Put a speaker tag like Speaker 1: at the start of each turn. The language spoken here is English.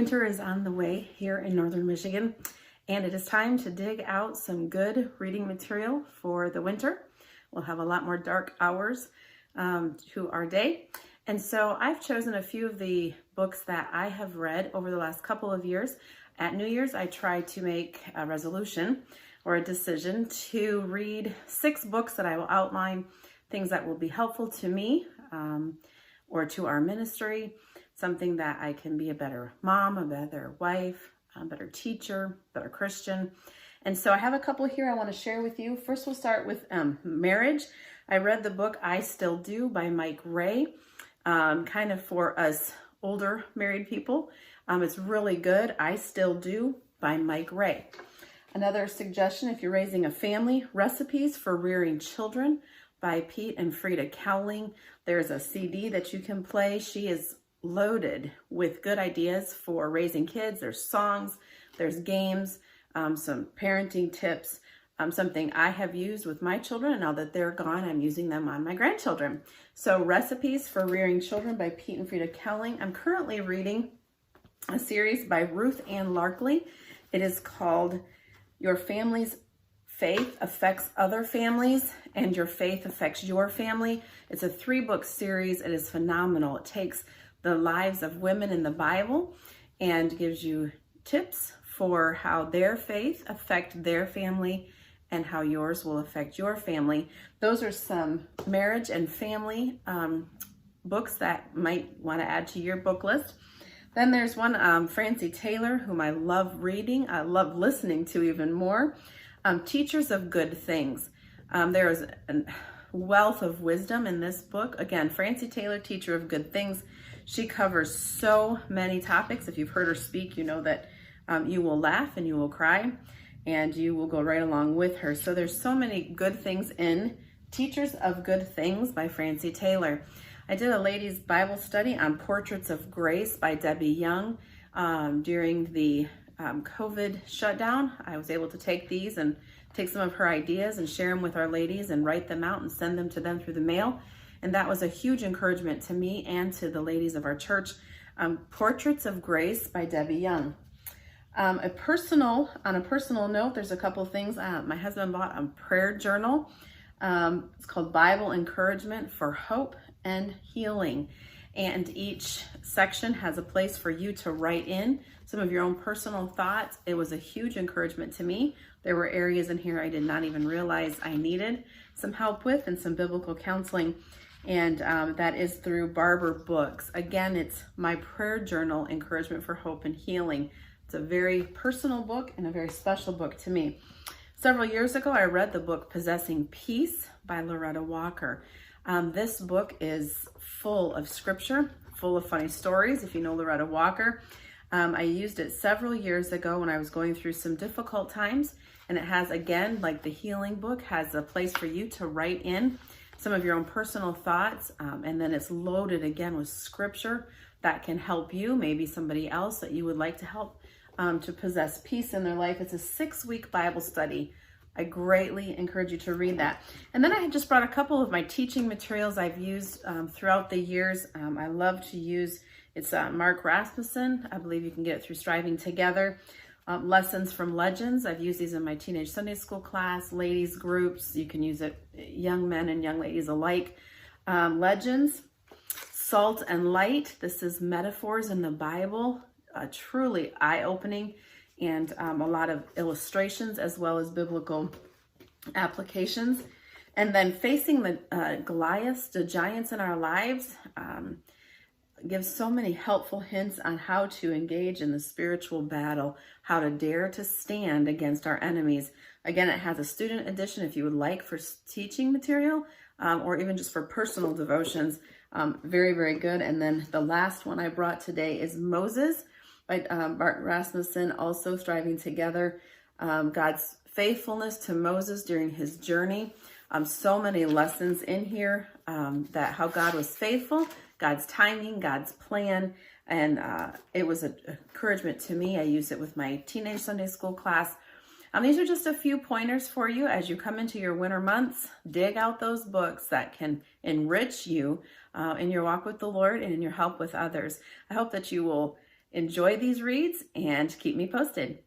Speaker 1: Winter is on the way here in northern Michigan, and it is time to dig out some good reading material for the winter. We'll have a lot more dark hours to our day. And so I've chosen a few of the books that I have read over the last couple of years. At New Year's, I try to make a resolution or a decision to read 6 books that I will outline things that will be helpful to me or to our ministry, something that I can be a better mom, a better wife, a better teacher, better Christian. And so I have a couple here I want to share with you. First, we'll start with marriage. I read the book I Still Do by Mike Ray, kind of for us older married people. It's really good. I Still Do by Mike Ray. Another suggestion, if you're raising a family, Recipes for Rearing Children by Pete and Frida Cowling. There's a CD that you can play. She is loaded with good ideas for raising kids. There's songs, there's games, some parenting tips, something I have used with my children, and now that they're gone, I'm using them on my grandchildren. So Recipes for Rearing Children by Pete and Frida Cowling. I'm currently reading a series by Ruth Ann Larkley. It is called Your Family's Faith Affects Other Families and Your Faith Affects Your Family. It's a 3-book series. It is phenomenal. It takes the lives of women in the Bible and gives you tips for how their faith affect their family and how yours will affect your family. Those are some marriage and family books that might want to add to your book list. Then there's one, Francie Taylor, whom I love reading. I love listening to even more. Teachers of Good Things. There is a wealth of wisdom in this book. Again, Francie Taylor, Teacher of Good Things. She covers so many topics. If you've heard her speak, you know that you will laugh and you will cry and you will go right along with her. So there's so many good things in Teachers of Good Things by Francie Taylor. I did a ladies' Bible study on Portraits of Grace by Debbie Young during the COVID shutdown. I was able to take these and take some of her ideas and share them with our ladies and write them out and send them to them through the mail. And that was a huge encouragement to me and to the ladies of our church. Portraits of Grace by Debbie Young. On a personal note, there's a couple things. My husband bought a prayer journal. It's called Bible Encouragement for Hope and Healing. And each section has a place for you to write in some of your own personal thoughts. It was a huge encouragement to me. There were areas in here I did not even realize I needed some help with and some biblical counseling. And that is through Barber Books. Again, it's my prayer journal, Encouragement for Hope and Healing. It's a very personal book and a very special book to me. Several years ago, I read the book Possessing Peace by Loretta Walker. This book is full of scripture, full of funny stories, if you know Loretta Walker. I used it several years ago when I was going through some difficult times, and it has, again, like the healing book, has a place for you to write in some of your own personal thoughts, and then it's loaded again with scripture that can help you, maybe somebody else that you would like to help to possess peace in their life. It's a 6-week Bible study. I greatly encourage you to read that. And then I had just brought a couple of my teaching materials I've used throughout the years. I love to use, it's Mark Rasmussen. I believe you can get it through Striving Together. Lessons from Legends. I've used these in my teenage Sunday school class, ladies groups. You can use it, young men and young ladies alike. Legends, Salt and Light. This is metaphors in the Bible. Truly eye-opening, and a lot of illustrations as well as biblical applications. And then Facing the Goliaths, the giants in our lives, gives so many helpful hints on how to engage in the spiritual battle, how to dare to stand against our enemies. Again, it has a student edition if you would like for teaching material or even just for personal devotions. Very, very good. And then the last one I brought today is Moses by Mark Rasmussen, also Striving Together. God's faithfulness to Moses during his journey. So many lessons in here that how God was faithful, God's timing, God's plan, and it was an encouragement to me. I use it with my teenage Sunday school class. These are just a few pointers for you as you come into your winter months. Dig out those books that can enrich you in your walk with the Lord and in your help with others. I hope that you will Enjoy these reads and keep me posted.